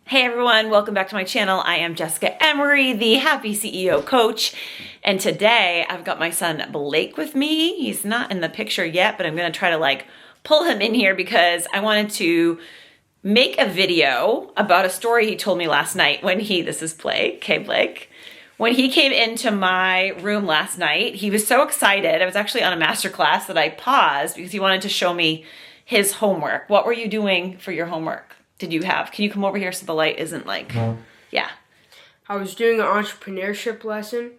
Hey everyone, welcome back to my channel. I am Jessica Emory, the Happy CEO Coach. And today I've got my son Blake with me. He's not in the picture yet, but I'm gonna try to pull him in here because I wanted to make a video about a story he told me last night when this is Blake, okay Blake. When he came into my room last night, he was so excited. I was actually on a master class that I paused because he wanted to show me his homework. What were you doing for your homework? Can you come over here so the light isn't yeah. I was doing an entrepreneurship lesson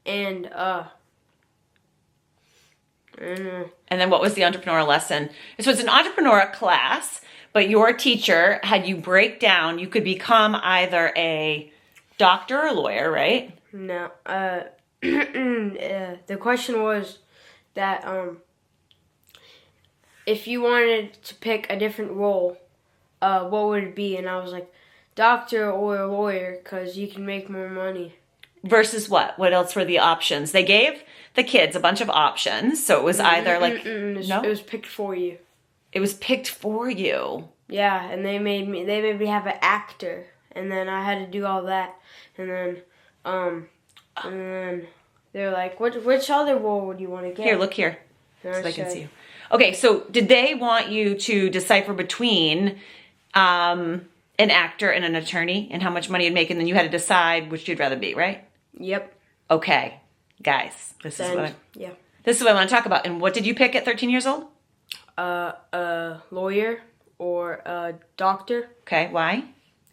and then what was the entrepreneurial lesson? So it's an entrepreneurial class, but your teacher had you break down, you could become either a doctor or a lawyer, right? No. The question was that if you wanted to pick a different role, what would it be? And I was like, doctor or a lawyer, because you can make more money. Versus what? What else were the options? They gave the kids a bunch of options, so it was either no? It was picked for you. It was picked for you. Yeah, and they made me have an actor, and then I had to do all that, and then they're like, which other role would you want to get? Here, look here, so I can see you. Okay, so did they want you to decipher between an actor and an attorney and how much money you'd make, and then you had to decide which you'd rather be, right? Yep. Okay, guys, this is what I want to talk about. And what did you pick at 13 years old? A lawyer or a doctor. Okay, why?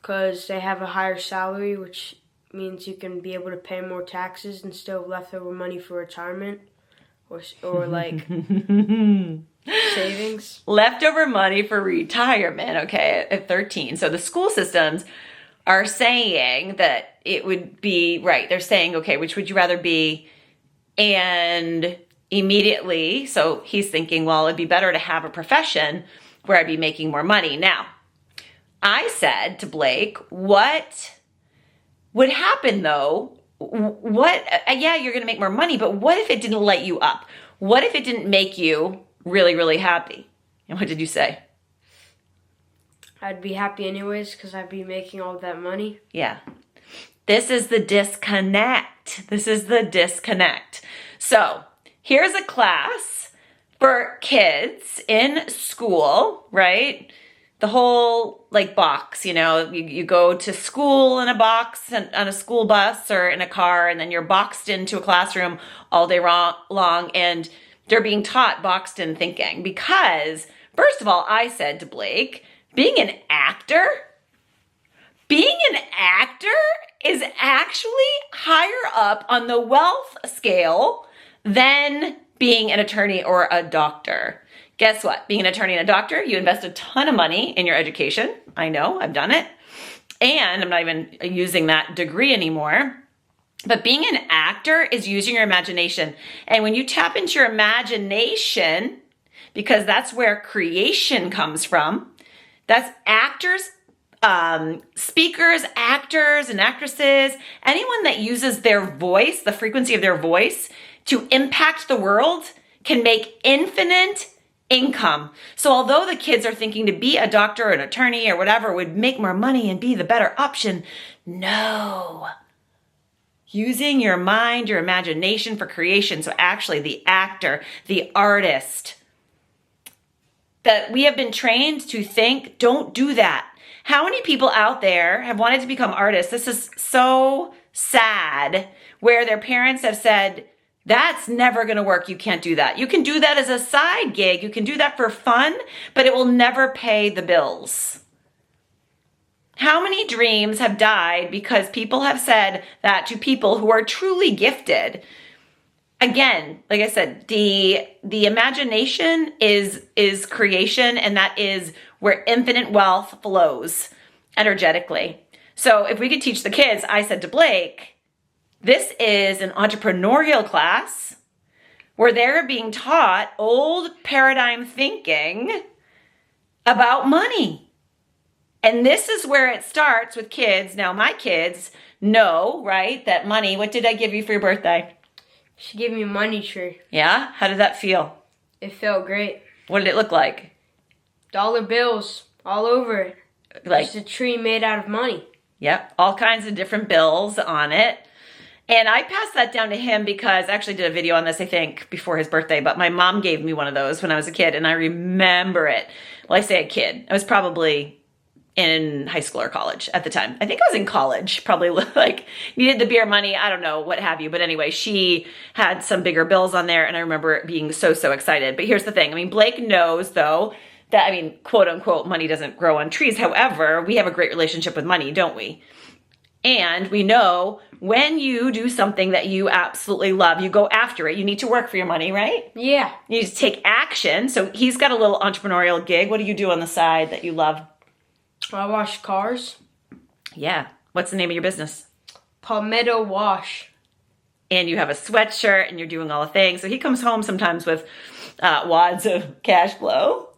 Because they have a higher salary, which means you can be able to pay more taxes and still have leftover money for retirement or savings. Leftover money for retirement, okay, at 13. So the school systems are saying that it would be, right, they're saying, okay, which would you rather be? And immediately, so he's thinking, well, it'd be better to have a profession where I'd be making more money. Now, I said to Blake, what would happen though? Yeah, you're gonna make more money, but what if it didn't light you up? What if it didn't make you really, really happy? And what did you say? I'd be happy anyways because I'd be making all that money. Yeah. This is the disconnect. So here's a class for kids in school, right? The whole box, you go to school in a box on a school bus or in a car, and then you're boxed into a classroom all day long, and they're being taught boxed in thinking. Because, first of all, I said to Blake, being an actor is actually higher up on the wealth scale than being an attorney or a doctor. Guess what? Being an attorney and a doctor, you invest a ton of money in your education. I know, I've done it. And I'm not even using that degree anymore. But being an actor is using your imagination. And when you tap into your imagination, because that's where creation comes from, that's actors, speakers, actors and actresses, anyone that uses their voice, the frequency of their voice, to impact the world can make infinite income. So although the kids are thinking to be a doctor or an attorney or whatever would make more money and be the better option, no. Using your mind, your imagination for creation. So actually the actor, the artist, that we have been trained to think, don't do that. How many people out there have wanted to become artists? This is so sad, where their parents have said, that's never going to work. You can't do that. You can do that as a side gig. You can do that for fun, but it will never pay the bills. How many dreams have died because people have said that to people who are truly gifted? Again, like I said, the imagination is creation, and that is where infinite wealth flows energetically. So if we could teach the kids, I said to Blake, this is an entrepreneurial class where they're being taught old paradigm thinking about money. And this is where it starts with kids. Now, my kids know, right, that money, what did I give you for your birthday? She gave me a money tree. Yeah? How did that feel? It felt great. What did it look like? Dollar bills all over it. Like, Just a tree made out of money. yep, all kinds of different bills on it. And I passed that down to him because I actually did a video on this, I think, before his birthday, but my mom gave me one of those when I was a kid, and I remember it. Well, I say a kid. I was probably in high school or college at the time. I think I was in college, probably like needed the beer money, I don't know, what have you. But anyway, she had some bigger bills on there, and I remember being so excited. But here's the thing. I mean, Blake knows, though, that, I mean, quote unquote, money doesn't grow on trees. However, we have a great relationship with money, don't we? And we know when you do something that you absolutely love, you go after it. You need to work for your money, right? Yeah. You need to take action. So he's got a little entrepreneurial gig. What do you do on the side that you love? I wash cars. Yeah. What's the name of your business? Palmetto Wash. And you have a sweatshirt and you're doing all the things. So he comes home sometimes with wads of cash flow.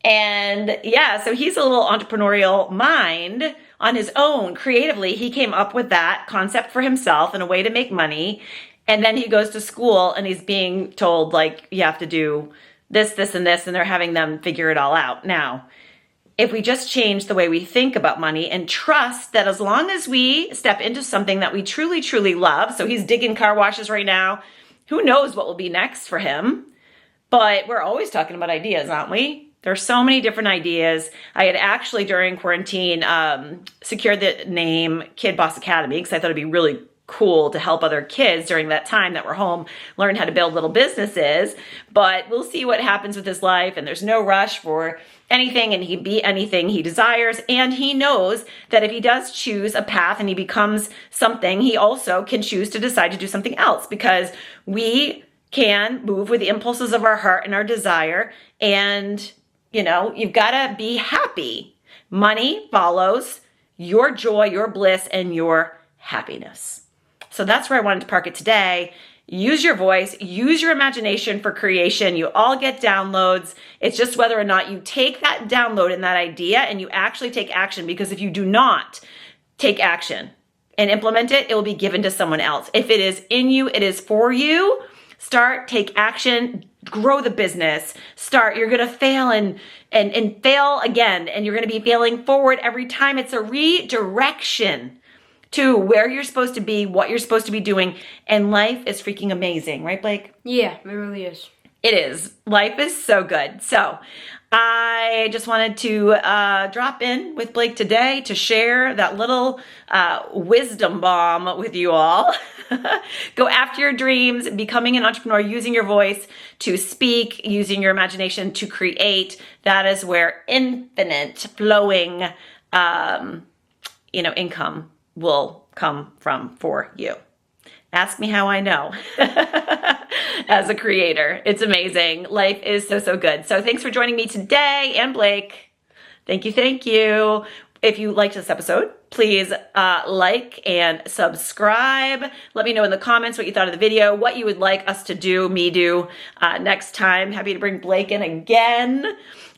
And yeah, so he's a little entrepreneurial mind on his own. Creatively, he came up with that concept for himself and a way to make money. And then he goes to school and he's being told, like, you have to do this, this, and this, and they're having them figure it all out. Now, if we just change the way we think about money and trust that as long as we step into something that we truly, truly love, so he's digging car washes right now, who knows what will be next for him? But we're always talking about ideas, aren't we? There's so many different ideas. I had actually, during quarantine, secured the name Kid Boss Academy because I thought it'd be really cool to help other kids during that time that we're home learn how to build little businesses. But we'll see what happens with his life, and there's no rush for anything, and he can be anything he desires. And he knows that if he does choose a path and he becomes something, he also can choose to decide to do something else, because we can move with the impulses of our heart and our desire. And you know, you've got to be happy. Money follows your joy, your bliss, and your happiness. So that's where I wanted to park it today. Use your voice, use your imagination for creation. You all get downloads. It's just whether or not you take that download and that idea and you actually take action, because if you do not take action and implement it, it will be given to someone else. If it is in you, it is for you. Start, take action, grow the business. Start. You're going to fail and fail again, and you're going to be failing forward every time. It's a redirection to where you're supposed to be, what you're supposed to be doing, and life is freaking amazing, right, Blake? Yeah, it really is. It is. Life is so good. So I just wanted to drop in with Blake today to share that little wisdom bomb with you all. Go after your dreams, becoming an entrepreneur, using your voice to speak, using your imagination to create. That is where infinite flowing, income will come from for you. Ask me how I know. As a creator, it's amazing. Life is so good. So thanks for joining me today, and Blake. Thank you. If you liked this episode, please like and subscribe. Let me know in the comments what you thought of the video, what you would like us to do, next time. Happy to bring Blake in again.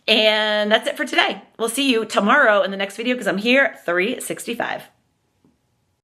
And that's it for today. We'll see you tomorrow in the next video, because I'm here 365.